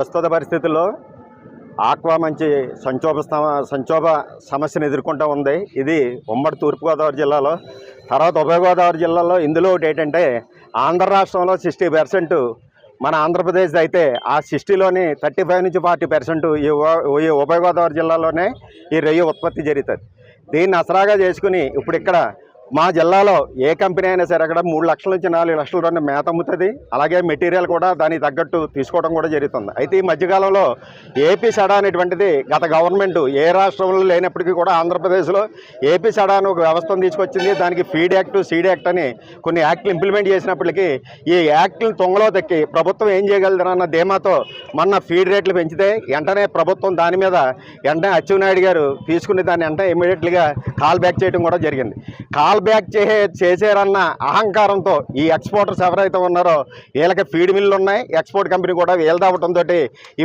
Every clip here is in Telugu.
ప్రస్తుత పరిస్థితుల్లో ఆక్వా మంచి సంక్షోభ సమస్యను ఎదుర్కొంటూ ఉంది. ఇది ఉమ్మడి తూర్పుగోదావరి జిల్లాలో, తర్వాత ఉభయ గోదావరి జిల్లాలో. ఇందులో ఒకటి ఏంటంటే ఆంధ్ర రాష్ట్రంలో 60% మన ఆంధ్రప్రదేశ్ అయితే ఆ 60లోని 35 నుంచి 40% ఈ ఉభయ గోదావరి జిల్లాలోనే ఈ రొయ్య ఉత్పత్తి జరుగుతుంది. దీన్ని అసరాగా చేసుకుని ఇప్పుడు ఇక్కడ మా జిల్లాలో ఏ కంపెనీ అయినా సరే అక్కడ 3 లక్షల నుంచి 4 లక్షల రూపాయలు మేత అమ్ముతుంది. అలాగే మెటీరియల్ కూడా దానికి తగ్గట్టు తీసుకోవడం కూడా జరుగుతుంది. అయితే ఈ మధ్యకాలంలో ఏపీ సడా అనేటువంటిది గత గవర్నమెంట్ ఏ రాష్ట్రంలో లేనప్పటికీ కూడా ఆంధ్రప్రదేశ్లో ఏపీ సడా అని ఒక వ్యవస్థను తీసుకొచ్చింది. దానికి ఫీడ్ యాక్ట్, సీడ్ యాక్ట్ అని కొన్ని యాక్ట్లు ఇంప్లిమెంట్ చేసినప్పటికీ ఈ యాక్ట్లను తొంగలో తెక్కి ప్రభుత్వం ఏం చేయగలదన్న ధీమాతో మొన్న ఫీడ్ రేట్లు పెంచితే వెంటనే ప్రభుత్వం దాని మీద వెంటనే అచ్చెన్నాయుడు గారు తీసుకుని దాన్ని వెంటనే ఇమ్మీడియట్గా కాల్ బ్యాక్ చేయడం కూడా జరిగింది. కాల్ బ్యాక్ చేసారన్న అహంకారంతో ఈ ఎక్స్పోర్టర్స్ ఎవరైతే ఉన్నారో వీళ్ళకి ఫీడ్ మిల్లు ఉన్నాయి, ఎక్స్పోర్ట్ కంపెనీ కూడా వీళ్ళదవటంతో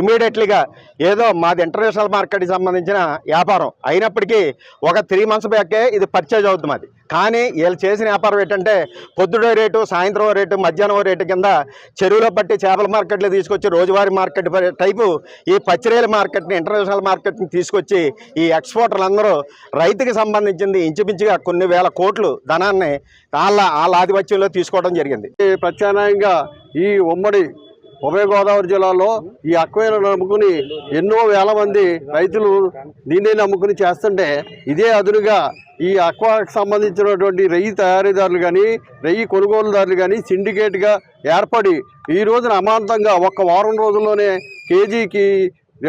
ఇమీడియట్లీగా ఏదో మాది ఇంటర్నేషనల్ మార్కెట్కి సంబంధించిన వ్యాపారం అయినప్పటికీ ఒక 3 months బ్యాకే ఇది పర్చేజ్ అవుతుంది మాది. కానీ వీళ్ళు చేసిన వ్యాపారం ఏంటంటే పొద్దుడే రేటు, సాయంత్రం రేటు, మధ్యాహ్నం రేటు కింద చెరువులో పట్టి చేపల మార్కెట్లో తీసుకొచ్చి రోజువారీ మార్కెట్ టైపు ఈ పచ్చిరేల మార్కెట్ని, ఇంటర్నేషనల్ మార్కెట్ని తీసుకొచ్చి ఈ ఎక్స్పోర్టర్లందరూ రైతుకి సంబంధించింది ఇంచుమించుగా కొన్ని వేల కోట్లు ధనాన్ని వాళ్ళ ఆధిపత్యంలో తీసుకోవడం జరిగింది. ప్రత్యామ్నాయంగా ఈ ఉమ్మడి ఉభయ గోదావరి జిల్లాలో ఈ అక్వేను నమ్ముకుని ఎన్నో వేల మంది రైతులు దీన్నే నమ్ముకుని చేస్తుంటే, ఇదే అదునుగా ఈ అక్వాకి సంబంధించినటువంటి రొయ్యి తయారీదారులు కానీ, రొయ్యి కొనుగోలుదారులు కానీ సిండికేట్గా ఏర్పడి ఈ రోజున అమాంతంగా ఒక్క వారం రోజుల్లోనే కేజీకి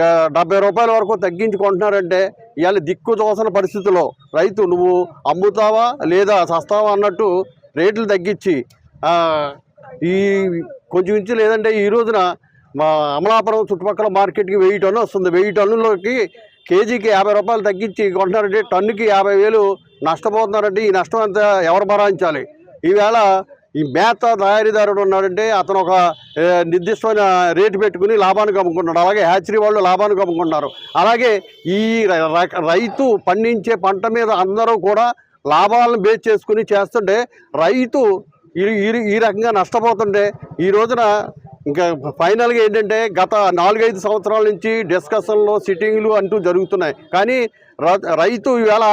70 రూపాయల వరకు తగ్గించుకుంటున్నారంటే ఇవాళ దిక్కు తోసన పరిస్థితుల్లో రైతు నువ్వు అమ్ముతావా లేదా సస్తావా అన్నట్టు రేట్లు తగ్గించి ఈ కొంచెం ఇంచు లేదంటే ఈ రోజున మా అమలాపురం చుట్టుపక్కల మార్కెట్కి 1000 టన్ను వస్తుంది. 1000 టన్నులకి కేజీకి 50 రూపాయలు తగ్గించి కొంటున్నారంటే టన్నుకి 50,000 నష్టపోతున్నారంటే ఈ నష్టం అంతా ఎవరు భరాయించాలి? ఈవేళ ఈ మేత తయారీదారుడు ఉన్నాడంటే అతను ఒక నిర్దిష్టమైన రేటు పెట్టుకుని లాభానికి అమ్ముకుంటున్నాడు. అలాగే హ్యాచరీ వాళ్ళు లాభానికి అమ్ముకుంటున్నారు. అలాగే ఈ రైతు పండించే పంట మీద అందరూ కూడా లాభాలను బేస్ చేసుకుని చేస్తుంటే రైతు ఈ రకంగా నష్టపోతుంటే ఈ రోజున ఇంకా ఫైనల్గా ఏంటంటే గత 4-5 సంవత్సరాల నుంచి డిస్కషన్లు, సిట్టింగ్లు అంటూ జరుగుతున్నాయి. కానీ రైతు ఈవేళ